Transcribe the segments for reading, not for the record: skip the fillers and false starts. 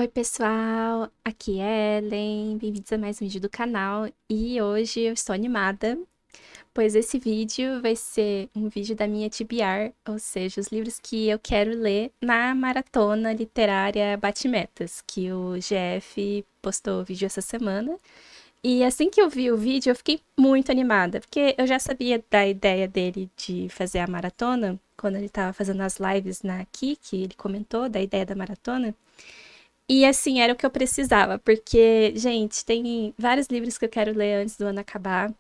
Oi, pessoal, aqui é Ellen, bem-vindos a mais um vídeo do canal e hoje eu estou animada, pois esse vídeo vai ser um vídeo da minha TBR, ou seja, os livros que eu quero ler na maratona literária Bate-Metas, que o GF postou o vídeo essa semana. E assim que eu vi o vídeo, eu fiquei muito animada, porque eu já sabia da ideia dele de fazer a maratona, quando ele estava fazendo as lives na Kik, ele comentou da ideia da maratona. E assim, era o que eu precisava, porque, gente, tem vários livros que eu quero ler antes do ano acabar.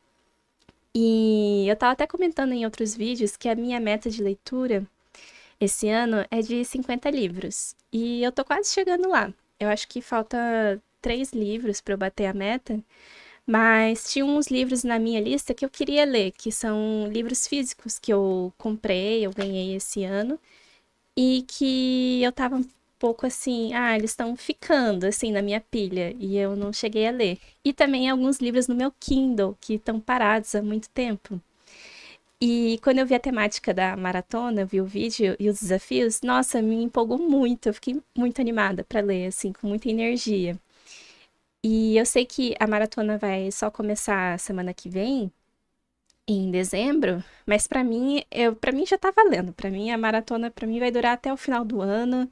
E eu tava até comentando em outros vídeos que a minha meta de leitura esse ano é de 50 livros. E eu tô quase chegando lá. Eu acho que falta 3 livros para eu bater a meta, mas tinha uns livros na minha lista que eu queria ler, que são livros físicos que eu comprei, eu ganhei esse ano e que eu tava um pouco assim, eles estão ficando assim na minha pilha e eu não cheguei a ler. E também alguns livros no meu Kindle que estão parados há muito tempo. E quando eu vi a temática da maratona, vi o vídeo e os desafios, nossa, me empolgou muito. Eu fiquei muito animada para ler, assim, com muita energia. E eu sei que a maratona vai só começar semana que vem, em dezembro, mas para mim já tá valendo. Para mim a maratona para mim vai durar até o final do ano,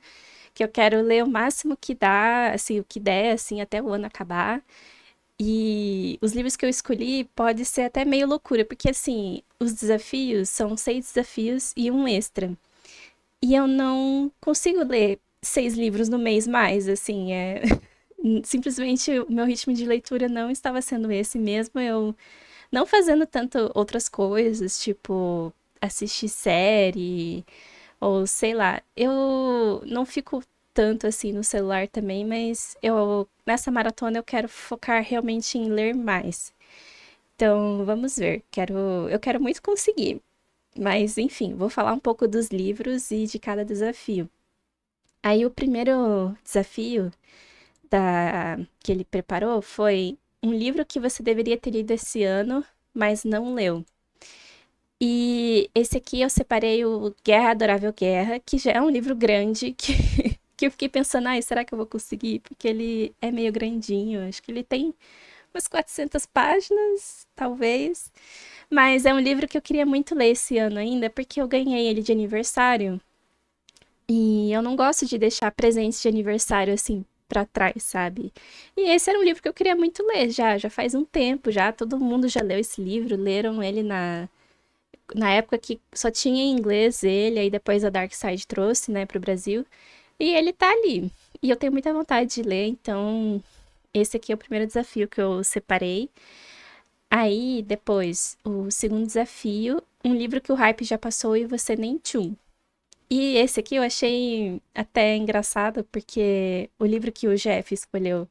que eu quero ler o máximo que dá, assim, o que der, assim, até o ano acabar. E os livros que eu escolhi pode ser até meio loucura, porque assim, os desafios são 6 desafios e um extra. E eu não consigo ler 6 livros no mês mais, assim, simplesmente o meu ritmo de leitura não estava sendo esse mesmo, eu não fazendo tanto outras coisas, tipo assistir série, ou sei lá, eu não fico tanto assim no celular também, mas eu nessa maratona eu quero focar realmente em ler mais. Então, vamos ver. Eu quero muito conseguir. Mas, enfim, vou falar um pouco dos livros e de cada desafio. Aí, o primeiro desafio que ele preparou foi um livro que você deveria ter lido esse ano, mas não leu. E esse aqui eu separei o Guerra Adorável Guerra, que já é um livro grande, que eu fiquei pensando, será que eu vou conseguir? Porque ele é meio grandinho, acho que ele tem umas 400 páginas, talvez. Mas é um livro que eu queria muito ler esse ano ainda, porque eu ganhei ele de aniversário. E eu não gosto de deixar presentes de aniversário assim pra trás, sabe? E esse era um livro que eu queria muito ler já faz um tempo já, todo mundo já leu esse livro, leram ele na época que só tinha em inglês ele, aí depois a Dark Side trouxe, né, pro Brasil. E ele tá ali. E eu tenho muita vontade de ler, então esse aqui é o primeiro desafio que eu separei. Aí, depois, o segundo desafio, um livro que o hype já passou e você nem tchum. E esse aqui eu achei até engraçado, porque o livro que o Jeff escolheu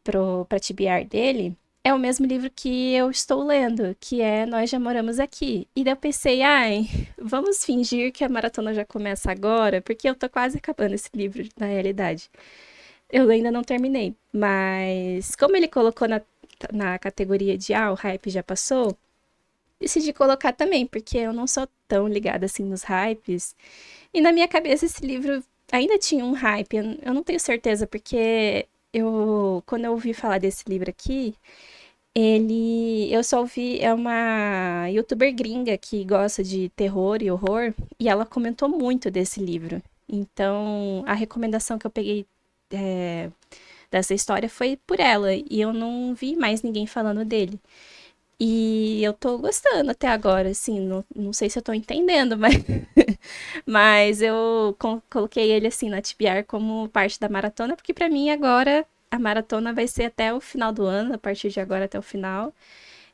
pra TBR dele é o mesmo livro que eu estou lendo, que é Nós Já Moramos Aqui. E daí eu pensei, vamos fingir que a maratona já começa agora, porque eu tô quase acabando esse livro, na realidade. Eu ainda não terminei, mas como ele colocou na categoria de o hype já passou, decidi colocar também, porque eu não sou tão ligada assim nos hypes. E na minha cabeça esse livro ainda tinha um hype, eu não tenho certeza, porque quando eu ouvi falar desse livro aqui, eu só ouvi, é uma youtuber gringa que gosta de terror e horror, e ela comentou muito desse livro. Então, a recomendação que eu peguei é, dessa história foi por ela, e eu não vi mais ninguém falando dele. E eu tô gostando até agora, assim, não sei se eu tô entendendo, mas, mas eu coloquei ele, assim, na TBR como parte da maratona, porque pra mim agora a maratona vai ser até o final do ano, a partir de agora até o final.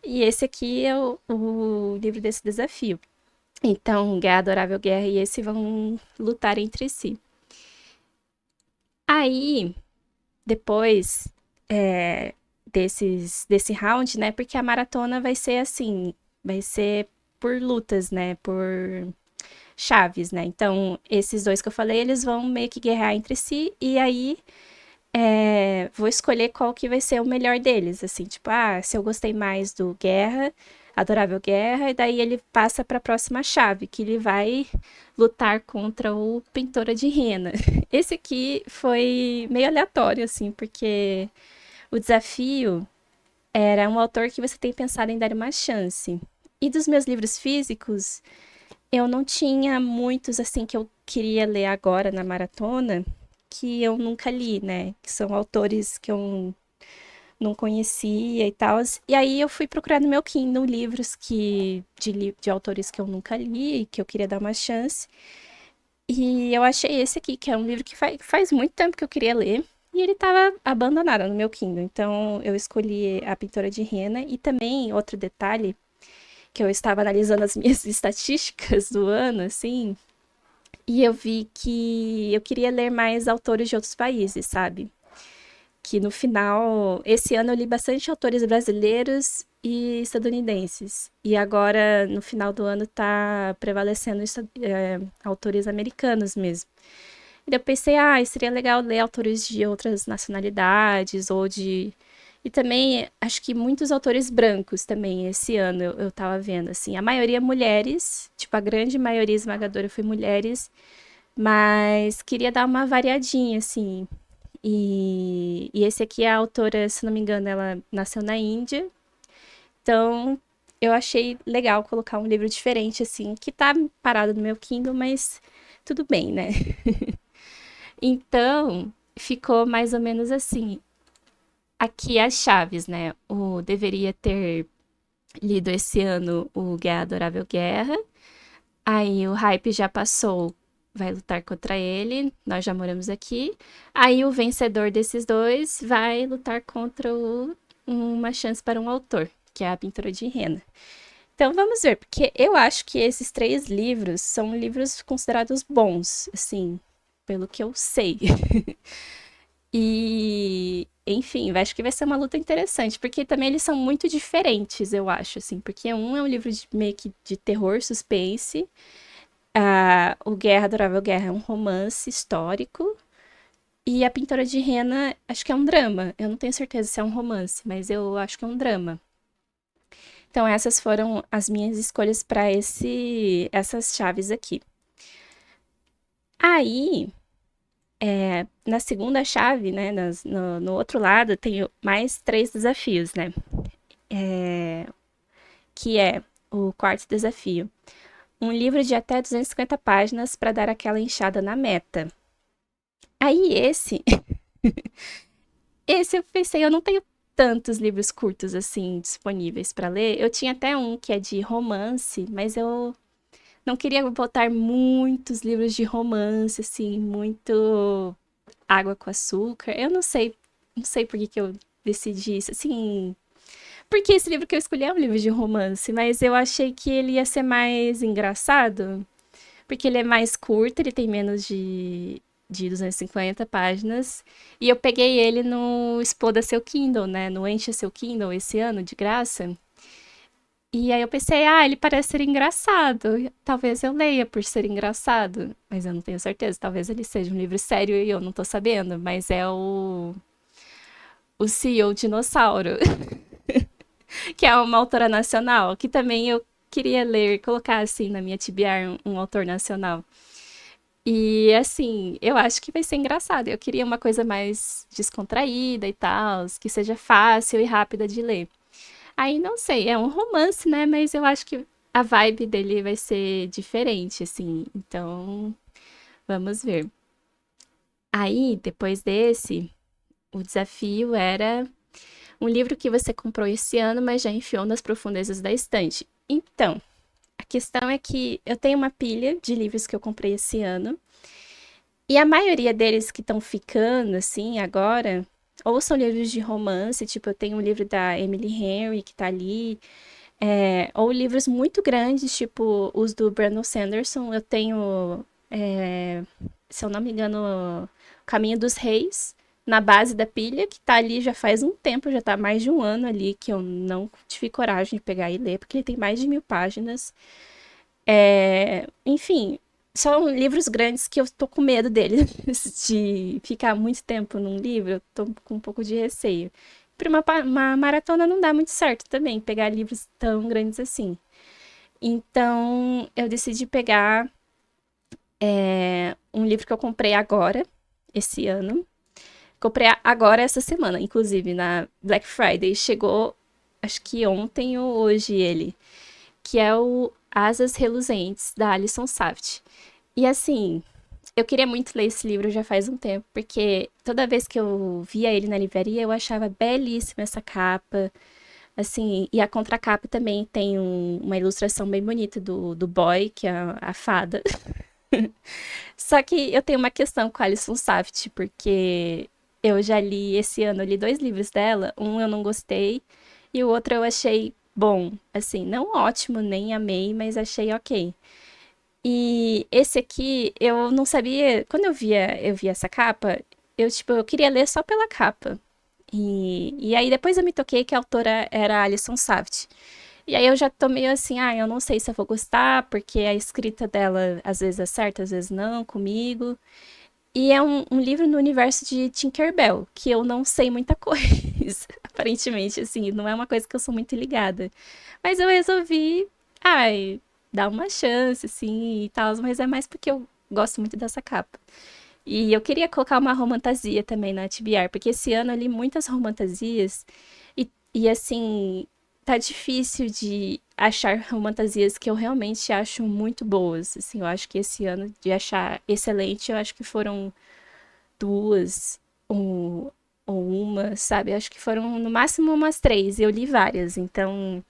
E esse aqui é o livro desse desafio. Então, Guerra Adorável Guerra e esse vão lutar entre si. Aí, depois desse round, né? Porque a maratona vai ser assim, vai ser por lutas, né? Por chaves, né? Então, esses dois que eu falei, eles vão meio que guerrear entre si, e aí vou escolher qual que vai ser o melhor deles, assim, tipo, se eu gostei mais do Guerra, Adorável Guerra, e daí ele passa para a próxima chave, que ele vai lutar contra o Pintora de Rena. Esse aqui foi meio aleatório, assim, porque o desafio era um autor que você tem pensado em dar uma chance. E dos meus livros físicos, eu não tinha muitos, assim, que eu queria ler agora na maratona, que eu nunca li, né? Que são autores que eu não conhecia e tal. E aí eu fui procurar no meu Kindle livros de autores que eu nunca li e que eu queria dar uma chance. E eu achei esse aqui, que é um livro que faz muito tempo que eu queria ler. E ele estava abandonado no meu Kindle. Então eu escolhi A Pintora de Rena. E também, outro detalhe, que eu estava analisando as minhas estatísticas do ano, assim, e eu vi que eu queria ler mais autores de outros países, sabe? Que no final, esse ano eu li bastante autores brasileiros e estadunidenses. E agora, no final do ano, tá prevalecendo autores americanos mesmo. E daí eu pensei, seria legal ler autores de outras nacionalidades ou de. E também, acho que muitos autores brancos também, esse ano eu tava vendo, assim. A maioria mulheres, tipo, a grande maioria esmagadora foi mulheres, mas queria dar uma variadinha, assim. E esse aqui, a autora, se não me engano, ela nasceu na Índia. Então, eu achei legal colocar um livro diferente, assim, que tá parado no meu Kindle, mas tudo bem, né? Então, ficou mais ou menos assim. Aqui as chaves, né? O deveria ter lido esse ano o Guerra Adorável Guerra. Aí o hype já passou, vai lutar contra ele, nós já moramos aqui. Aí o vencedor desses dois vai lutar contra Uma Chance para um Autor, que é a Pintora de Rena. Então vamos ver, porque eu acho que esses três livros são livros considerados bons, assim, pelo que eu sei. E, enfim, eu acho que vai ser uma luta interessante, porque também eles são muito diferentes, eu acho, assim, porque um é um livro meio que de terror, suspense, o Guerra, Adorável Guerra é um romance histórico, e A Pintora de Rena, acho que é um drama. Eu não tenho certeza se é um romance, mas eu acho que é um drama. Então essas foram as minhas escolhas para essas chaves aqui. Aí, na segunda chave, né, no outro lado, tem mais três desafios, né? Que é o quarto desafio. Um livro de até 250 páginas para dar aquela inchada na meta. Aí esse eu pensei, eu não tenho tantos livros curtos assim disponíveis para ler. Eu tinha até um que é de romance, mas eu não queria botar muitos livros de romance, assim, muito água com açúcar. Eu não sei por que que eu decidi isso. Assim, porque esse livro que eu escolhi é um livro de romance, mas eu achei que ele ia ser mais engraçado, porque ele é mais curto, ele tem menos de 250 páginas. E eu peguei ele no Exploda Seu Kindle, né? No Encha Seu Kindle esse ano, de graça. E aí eu pensei, ele parece ser engraçado. Talvez eu leia por ser engraçado. Mas eu não tenho certeza. Talvez ele seja um livro sério e eu não tô sabendo. Mas é o CEO Dinossauro, que é uma autora nacional, que também eu queria ler, colocar assim na minha TBR um autor nacional. E assim, eu acho que vai ser engraçado. Eu queria uma coisa mais descontraída e tal, que seja fácil e rápida de ler. Aí não sei, é um romance, né? Mas eu acho que a vibe dele vai ser diferente, assim. Então, vamos ver. Aí, depois desse, o desafio era um livro que você comprou esse ano, mas já enfiou nas profundezas da estante. Então, a questão é que eu tenho uma pilha de livros que eu comprei esse ano. E a maioria deles que estão ficando, assim, agora, ou são livros de romance, tipo, eu tenho um livro da Emily Henry que tá ali, ou livros muito grandes, tipo os do Brandon Sanderson. Eu tenho, se eu não me engano, Caminho dos Reis, na base da pilha, que tá ali já faz um tempo, já tá mais de um ano ali, que eu não tive coragem de pegar e ler, porque ele tem mais de 1000 páginas. Enfim, são livros grandes que eu tô com medo deles, de ficar muito tempo num livro, eu tô com um pouco de receio. para uma maratona não dá muito certo também, pegar livros tão grandes assim. Então, eu decidi pegar um livro que eu comprei agora, esse ano. Comprei agora, essa semana, inclusive, na Black Friday. Chegou, acho que ontem ou hoje ele, que é o Asas Reluzentes, da Alison Saft. E assim, eu queria muito ler esse livro já faz um tempo, porque toda vez que eu via ele na livraria, eu achava belíssima essa capa. Assim, e a contracapa também tem uma ilustração bem bonita do boy, que é a fada. Só que eu tenho uma questão com a Alison Saft, porque eu já li esse ano, eu li dois livros dela. Um eu não gostei e o outro eu achei bom. Assim, não ótimo, nem amei, mas achei ok. E esse aqui, eu não sabia. Quando eu via essa capa, eu queria ler só pela capa. E aí depois eu me toquei que a autora era a Alison Saft. E aí eu já tô meio assim, eu não sei se eu vou gostar, porque a escrita dela às vezes é certa, às vezes não, comigo. E é um livro no universo de Tinkerbell, que eu não sei muita coisa, aparentemente, assim, não é uma coisa que eu sou muito ligada. Mas eu resolvi, dar uma chance, assim, e tal, mas é mais porque eu gosto muito dessa capa. E eu queria colocar uma romantasia também na TBR, porque esse ano eu li muitas romantasias e assim, tá difícil de achar romantasias que eu realmente acho muito boas. Assim, eu acho que esse ano de achar excelente, eu acho que foram duas ou, ou uma, sabe? Eu acho que foram no máximo umas três. Eu li várias, então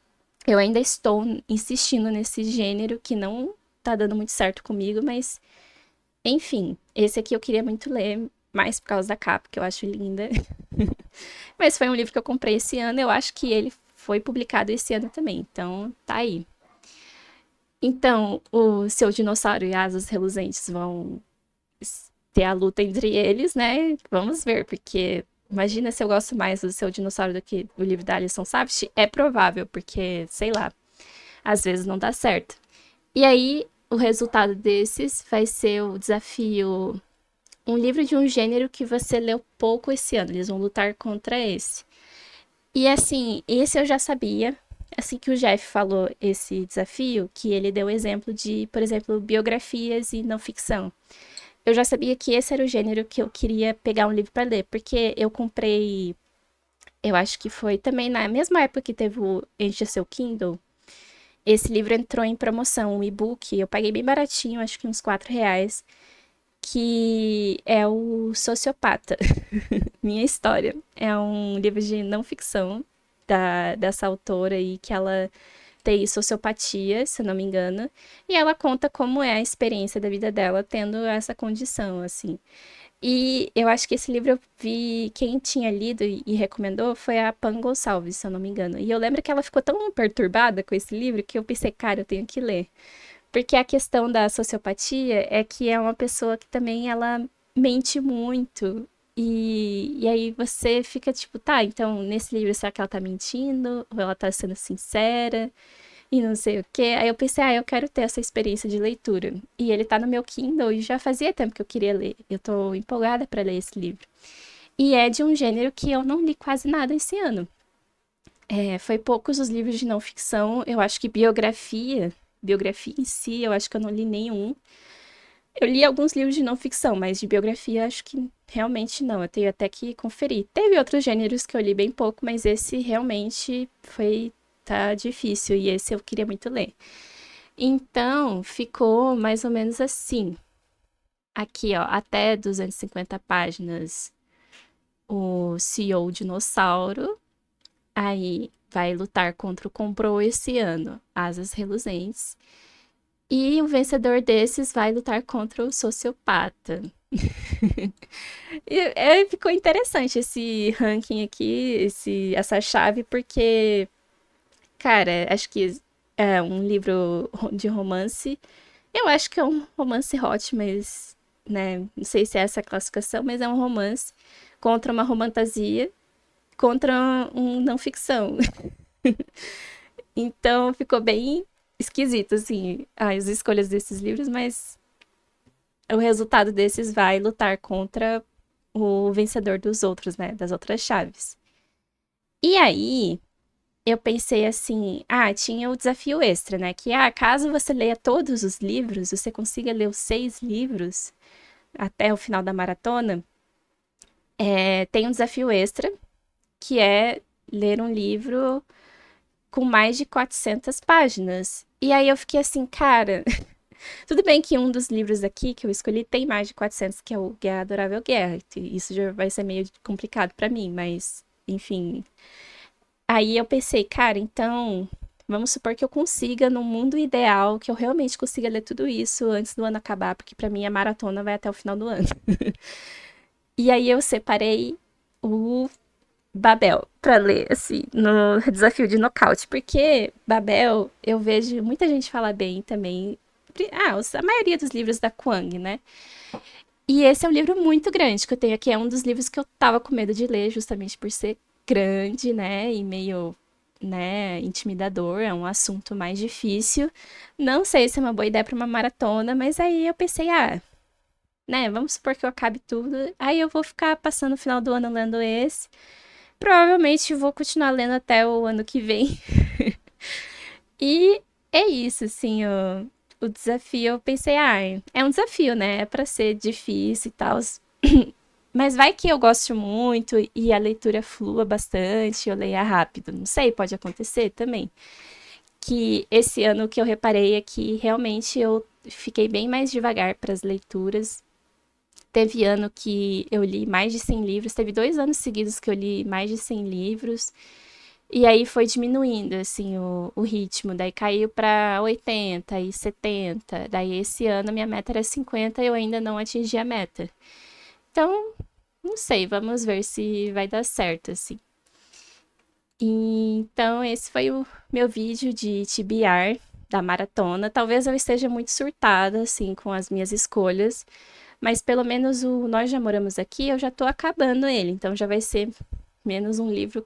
eu ainda estou insistindo nesse gênero que não tá dando muito certo comigo, mas enfim, esse aqui eu queria muito ler, mais por causa da capa, que eu acho linda. Mas foi um livro que eu comprei esse ano, eu acho que ele foi publicado esse ano também, então tá aí. Então, o seu dinossauro e asas reluzentes vão ter a luta entre eles, né? Vamos ver, porque imagina se eu gosto mais do seu dinossauro do que do livro da Alison Saft. É provável, porque, sei lá, às vezes não dá certo. E aí, o resultado desses vai ser o desafio. Um livro de um gênero que você leu pouco esse ano. Eles vão lutar contra esse. E assim, esse eu já sabia. Assim que o Jeff falou esse desafio, que ele deu exemplo de, por exemplo, biografias e não ficção. Eu já sabia que esse era o gênero que eu queria pegar um livro para ler, porque eu comprei, eu acho que foi também na mesma época que teve o Enche Seu Kindle. Esse livro entrou em promoção, um e-book, eu paguei bem baratinho, acho que uns R$ 4, que é o Sociopata. Minha História. É um livro de não ficção dessa autora aí, que ela tem sociopatia, se não me engano, e ela conta como é a experiência da vida dela tendo essa condição, assim. E eu acho que esse livro eu vi, quem tinha lido e recomendou foi a Pan Gonçalves, se eu não me engano. E eu lembro que ela ficou tão perturbada com esse livro que eu pensei, cara, eu tenho que ler. Porque a questão da sociopatia é que é uma pessoa que também ela mente muito. E aí você fica tipo, tá, então nesse livro será que ela tá mentindo? Ou ela tá sendo sincera? E não sei o quê. Aí eu pensei, eu quero ter essa experiência de leitura. E ele tá no meu Kindle e já fazia tempo que eu queria ler. Eu tô empolgada pra ler esse livro. E é de um gênero que eu não li quase nada esse ano. Foi poucos os livros de não ficção. Eu acho que biografia em si, eu acho que eu não li nenhum. Eu li alguns livros de não ficção, mas de biografia acho que realmente não. Eu tenho até que conferir. Teve outros gêneros que eu li bem pouco, mas esse realmente tá difícil e esse eu queria muito ler. Então, ficou mais ou menos assim. Aqui, ó, até 250 páginas, o CEO Dinossauro. Aí vai lutar contra o Comprou esse ano, Asas Reluzentes. E o vencedor desses vai lutar contra o Sociopata. Ficou interessante esse ranking aqui, essa chave, porque, cara, acho que é um livro de romance. Eu acho que é um romance hot, mas, né, não sei se é essa a classificação, mas é um romance contra uma romantasia, contra um não ficção. Então ficou bem esquisito, assim, as escolhas desses livros, mas o resultado desses vai lutar contra o vencedor dos outros, né? Das outras chaves. E aí, eu pensei assim, tinha o desafio extra, né? Que, caso você leia todos os livros, você consiga ler os 6 livros até o final da maratona, tem um desafio extra, que é ler um livro com mais de 400 páginas. E aí eu fiquei assim, cara, tudo bem que um dos livros aqui que eu escolhi tem mais de 400, que é o Guerra Adorável Guerra. Isso já vai ser meio complicado pra mim, mas enfim. Aí eu pensei, cara, então vamos supor que eu consiga, no mundo ideal, que eu realmente consiga ler tudo isso antes do ano acabar, porque pra mim a maratona vai até o final do ano. E aí eu separei o Babel pra ler, assim, no desafio de nocaute, porque Babel, eu vejo muita gente falar bem também. A maioria dos livros da Kwang, né? E esse é um livro muito grande que eu tenho aqui, é um dos livros que eu tava com medo de ler, justamente por ser grande, né? E meio, né, intimidador, é um assunto mais difícil. Não sei se é uma boa ideia pra uma maratona, mas aí eu pensei, né, vamos supor que eu acabe tudo. Aí eu vou ficar passando o final do ano lendo esse. Provavelmente vou continuar lendo até o ano que vem. E é isso, assim, o desafio. Eu pensei, é um desafio, né? É pra ser difícil e tal. Mas vai que eu goste muito e a leitura flua bastante, eu leia rápido. Não sei, pode acontecer também. Que esse ano que eu reparei é que realmente eu fiquei bem mais devagar para as leituras. Teve ano que eu li mais de 100 livros, teve 2 anos seguidos que eu li mais de 100 livros. E aí foi diminuindo, assim, o ritmo. Daí caiu para 80 e 70. Daí esse ano minha meta era 50 e eu ainda não atingi a meta. Então, não sei, vamos ver se vai dar certo, assim. Então, esse foi o meu vídeo de TBR da maratona. Talvez eu esteja muito surtada, assim, com as minhas escolhas, mas pelo menos o Nós Já Moramos Aqui, eu já tô acabando ele, então já vai ser menos um livro.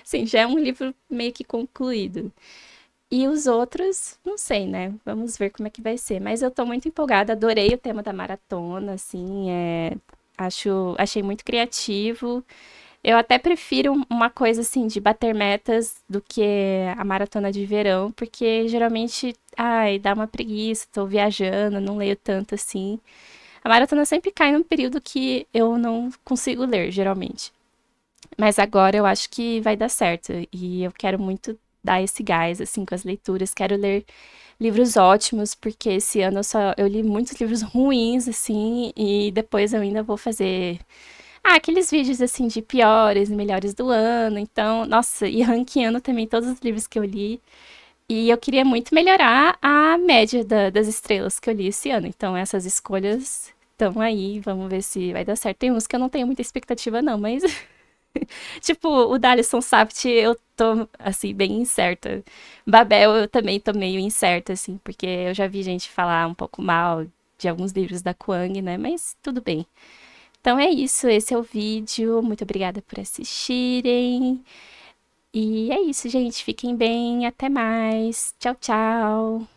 Sim, já é um livro meio que concluído. E os outros, não sei, né? Vamos ver como é que vai ser. Mas eu tô muito empolgada, adorei o tema da maratona, assim, achei muito criativo. Eu até prefiro uma coisa assim de bater metas do que a maratona de verão, porque geralmente, dá uma preguiça, tô viajando, não leio tanto assim. A maratona sempre cai num período que eu não consigo ler, geralmente. Mas agora eu acho que vai dar certo e eu quero muito dar esse gás assim com as leituras. Quero ler livros ótimos, porque esse ano eu li muitos livros ruins assim e depois eu ainda vou fazer aqueles vídeos assim de piores e melhores do ano. Então, nossa, e ranqueando também todos os livros que eu li. E eu queria muito melhorar a média das estrelas que eu li esse ano. Então, essas escolhas estão aí, vamos ver se vai dar certo. Tem uns que eu não tenho muita expectativa, não, mas tipo, o Dalisson Saft, eu tô, assim, bem incerta. Babel, eu também tô meio incerta, assim, porque eu já vi gente falar um pouco mal de alguns livros da Kwang, né? Mas tudo bem. Então é isso, esse é o vídeo. Muito obrigada por assistirem. E é isso, gente. Fiquem bem. Até mais. Tchau, tchau.